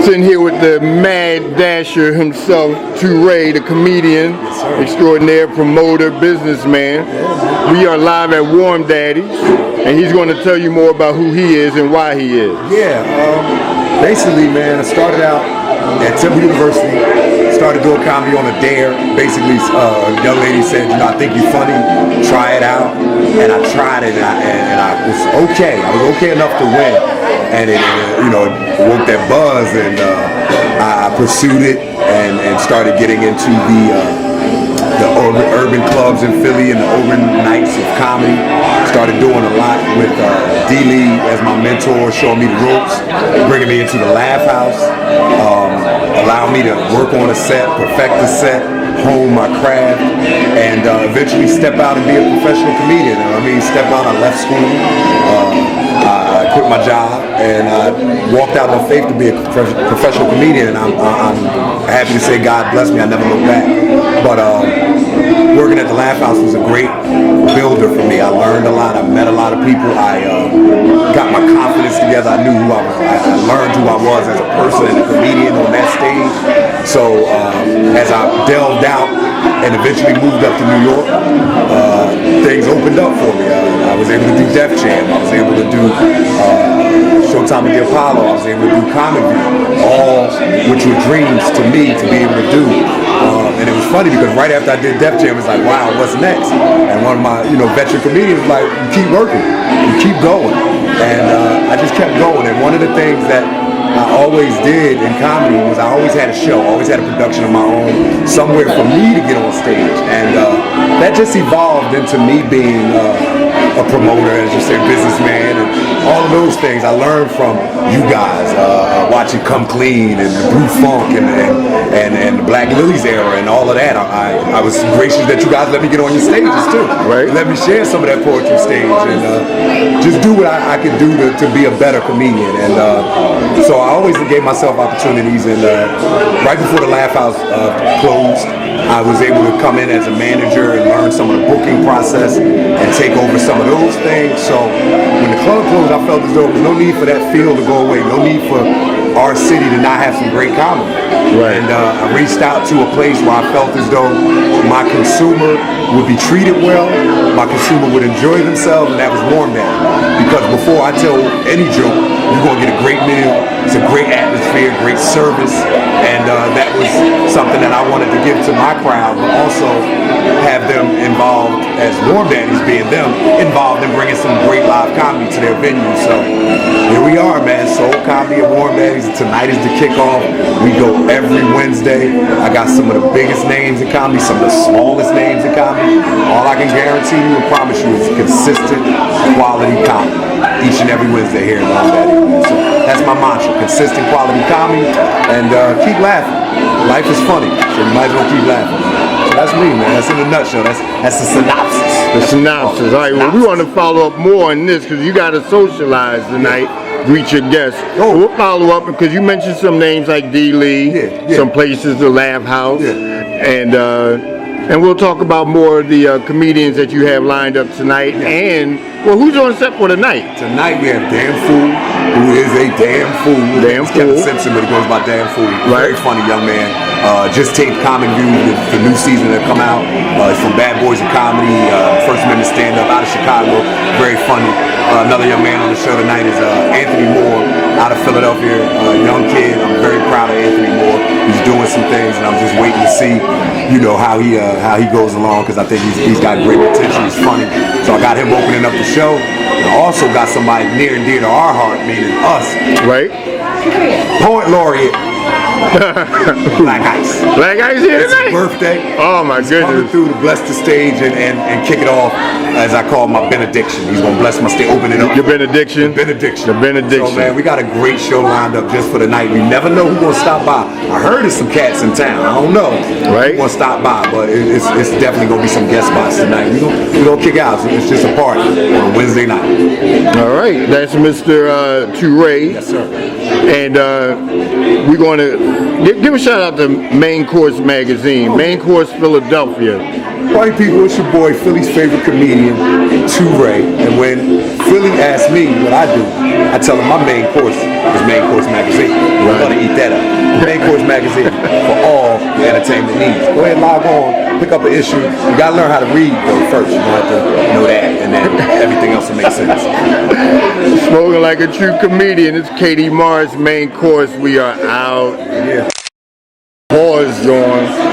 Sitting here with the mad dasher himself, TuRae, the comedian, extraordinaire, promoter, businessman. We are live at Warm Daddy's, and he's going to tell you more about who he is and why he is. Yeah, basically, man, I started out at Temple University, started doing comedy on a dare. Basically, a young lady said, I think you're funny, try it out. And I tried it, and I was okay. I was okay enough to win. And it woke that buzz, and I pursued it and started getting into the urban clubs in Philly and the urban nights of comedy. Started doing a lot with D-Lee as my mentor, showing me the ropes, bringing me into the Laugh House, allowing me to work on a set, perfect the set, hone my craft, and eventually step out and be a professional comedian. I mean, step out, I left school, I quit my job, and I walked out on faith to be a professional comedian, and I'm happy to say God blessed me. I never looked back. But working at the Laugh House was a great builder for me. I learned a lot. I met a lot of people. I got my confidence together. I knew who I was. I learned who I was as a person and a comedian on that stage. So as I delved out and eventually moved up to New York, things opened up for me. I was able to do Def Jam. I was able to do Showtime at the Apollo. I was able to do Comic View, all which were dreams to me to be able to do. And it was funny because right after I did Def Jam, it was like, wow, what's next? And one of my veteran comedians was like, you keep working, you keep going. And I just kept going. And one of the things that I always did in comedy was I always had a show, always had a production of my own, somewhere for me to get on stage. And that just evolved into me being a promoter, as you said, businessman, and all of those things I learned from you guys, watching Come Clean and the Blue Funk and the Black Lilies era and all of that. I was gracious that you guys let me get on your stages too. Right. Let me share some of that poetry stage and just do what I could do to be a better comedian. And so I always gave myself opportunities, and right before the Laugh House closed, I was able to come in as a manager and learn some of the booking process and take over some of those things. So when the club closed, I felt as though there was no need for that field to go away, no need for our city to not have some great comedy. Right. And I reached out to a place where I felt as though my consumer would be treated well, my consumer would enjoy themselves, and that was Warm Daddy. Because before I tell any joke, you're going to get a great meal, it's a great atmosphere, great service, and that was something that I wanted to give to my crowd, but also have them involved, as Warm Daddies being them, involved in bringing some great live comedy to their venue. So here we are, man, Soul Comedy at Warm Daddies. Tonight is the kickoff. We go every Wednesday. I got some of the biggest names in comedy, some of the smallest names in comedy. All I can guarantee you and promise you is consistent quality comedy each and every Wednesday here at Warm Daddies. So that's my mantra, consistent quality comedy, and keep laughing. Life is funny, so you might as well keep laughing. So that's me, man. That's in a nutshell. That's the synopsis. The synopsis. All right, well, we want to follow up more on this because you got to socialize tonight. Greet your guests. Oh. We'll follow up because you mentioned some names like D-Lee, some places, the Laugh House, and we'll talk about more of the comedians that you have lined up tonight. And well, who's on set for tonight? Tonight we have Damn Fool, who is a damn fool. Damn It's Fool. Kevin Simpson, but he goes by Damn Fool. Right. Very funny young man. Just taped Comic View, the new season that come out. He's from Bad Boys of Comedy, First Amendment stand-up out of Chicago. Very funny. Another young man on the show tonight is Anthony Moore out of Philadelphia. Young kid. I'm very proud of Anthony Moore. He's doing some things, and I'm just waiting to see, how he goes along, because I think he's got great potential. He's funny. So I got him opening up the show. And I also got somebody near and dear to our heart, meaning us. Right. Poet laureate. Black Ice. Black Ice here It's tonight? his birthday. Oh my He's coming goodness. through to bless the stage and kick it off, as I call my benediction. He's gonna bless my stage, open it up. Your benediction? Benediction. The benediction. So man, we got a great show lined up just for the night. We never know who's gonna stop by. I heard there's some cats in town. I don't know Right. who's gonna stop by, but it's definitely gonna be some guest spots tonight. We gonna kick out. So it's just a party on a Wednesday night. All right, that's Mr. TuRae. Yes, sir. And we're going to give a shout out to Main Course Magazine, Main Course Philadelphia. Party people, it's your boy, Philly's favorite comedian, TuRae. And when Philly asks me what I do, I tell them my main course is Main Course Magazine. We're going to eat that up. Main Course Magazine for all your entertainment needs. Go ahead, log on, pick up an issue. You got to learn how to read though first. You have to know that, and then everything else will make sense. Smoking like a true comedian. It's Katie Mars, Main Course. We are out. Yeah. Pause, John.